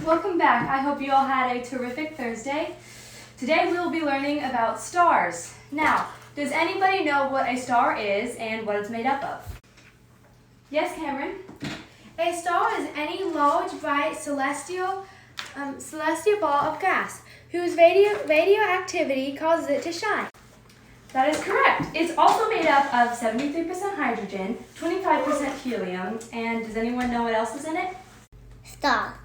Welcome back. I hope you all had a terrific Thursday. Today we will be learning about stars. Now, does anybody know what a star is and what it's made up of? Yes, Cameron? A star is any large, bright celestial ball of gas whose radioactivity causes it to shine. That is correct. It's also made up of 73% hydrogen, 25% helium, and does anyone know what else is in it? Star.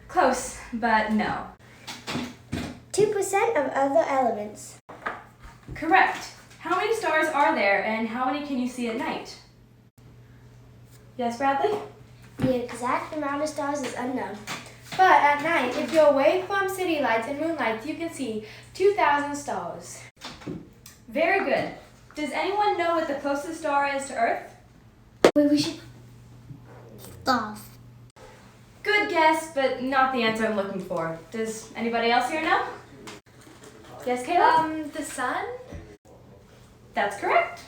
Close, but no. 2% of other elements. Correct. How many stars are there and how many can you see at night? Yes, Bradley? The exact amount of stars is unknown. But at night, if you're away from city lights and moonlights, you can see 2,000 stars. Very good. Does anyone know what the closest star is to Earth? We should... Stars. Good guess, but not the answer I'm looking for. Does anybody else here know? Yes, Kayla? The sun? That's correct.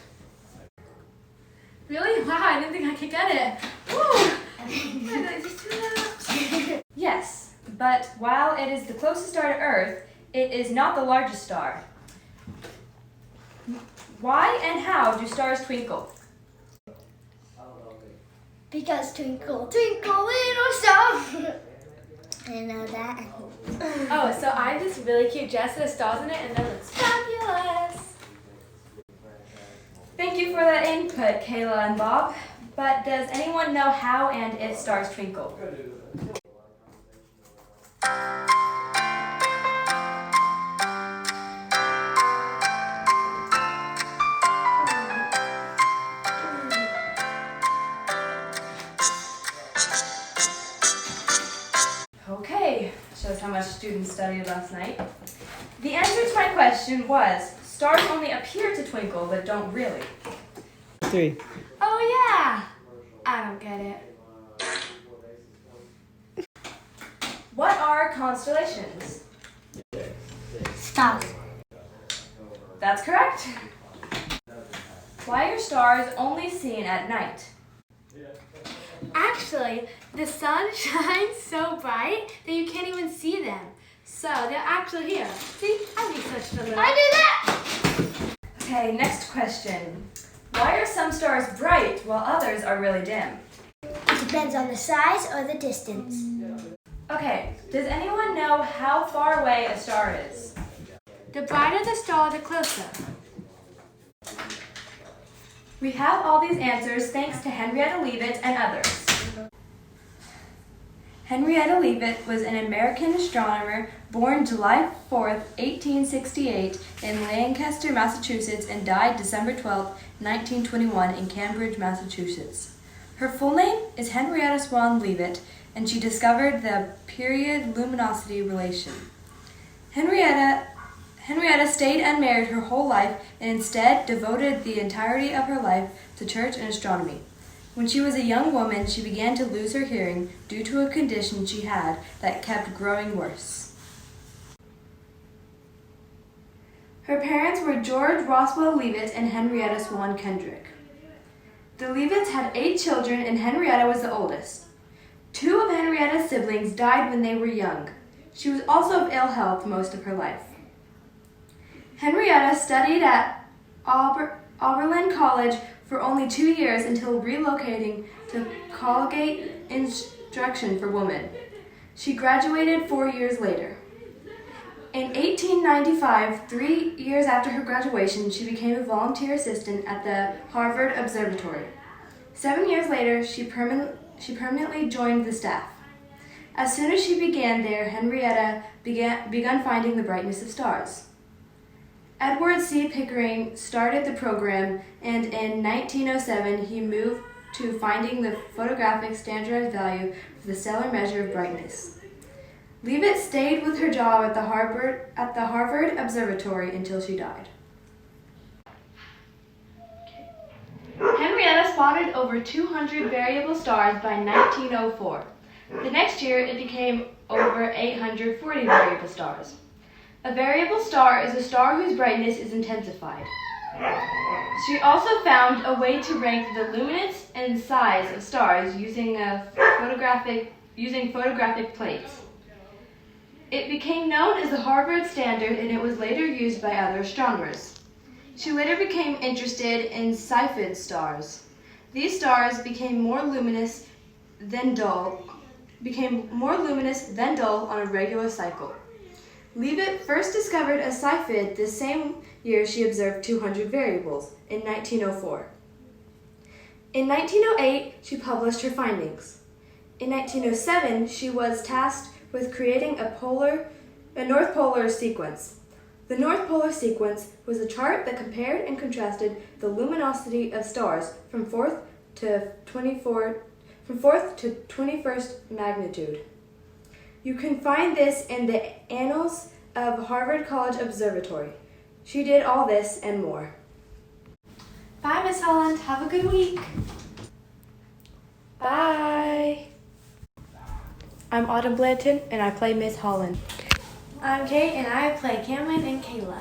Really? Wow, I didn't think I could get it. Woo! Yes, but while it is the closest star to Earth, it is not the largest star. Why and how do stars twinkle? Because twinkle, twinkle, little star. I know that. Oh, so I have this really cute dress that has stars in it, and that looks fabulous. Thank you for that input, Kayla and Bob. But does anyone know how and if stars twinkle? Okay, shows how much students studied last night. The answer to my question was, stars only appear to twinkle, but don't really. 3. Oh yeah! I don't get it. What are constellations? Stars. That's correct. Why are stars only seen at night? Actually, the sun shines so bright that you can't even see them. So they're actually here. See, I make such a little... I did that! Okay, next question. Why are some stars bright while others are really dim? It depends on the size or the distance. Okay, does anyone know how far away a star is? The brighter the star, the closer. We have all these answers thanks to Henrietta Leavitt and others. Henrietta Leavitt was an American astronomer born July 4th, 1868 in Lancaster, Massachusetts and died December 12th, 1921 in Cambridge, Massachusetts. Her full name is Henrietta Swan Leavitt, and she discovered the period luminosity relation. Henrietta stayed unmarried her whole life and instead devoted the entirety of her life to church and astronomy. When she was a young woman, she began to lose her hearing due to a condition she had that kept growing worse. Her parents were George Roswell Leavitt and Henrietta Swan Kendrick. The Leavitts had 8 children and Henrietta was the oldest. 2 of Henrietta's siblings died when they were young. She was also of ill health most of her life. Henrietta studied at Oberlin College for only 2 years until relocating to Colgate Instruction for Women. She graduated 4 years later. In 1895, 3 years after her graduation, she became a volunteer assistant at the Harvard Observatory. 7 years later, she permanently joined the staff. As soon as she began there, Henrietta began finding the brightness of stars. Edward C. Pickering started the program, and in 1907 he moved to finding the photographic standardized value for the stellar measure of brightness. Leavitt stayed with her job at the Harvard Observatory until she died. Henrietta spotted over 200 variable stars by 1904. The next year it became over 840 variable stars. A variable star is a star whose brightness is intensified. She also found a way to rank the luminance and size of stars using a photographic using photographic plates. It became known as the Harvard standard, and it was later used by other astronomers. She later became interested in Cepheid stars. These stars became more luminous than dull on a regular cycle. Leavitt first discovered a Cepheid the same year she observed 200 variables, in 1904. In 1908, she published her findings. In 1907, she was tasked with creating a North Polar sequence. The North Polar sequence was a chart that compared and contrasted the luminosity of stars from 4th to 21st magnitude. You can find this in the Annals of Harvard College Observatory. She did all this and more. Bye, Miss Holland. Have a good week. Bye. I'm Autumn Blanton, and I play Miss Holland. I'm Kate, and I play Cameron and Kayla.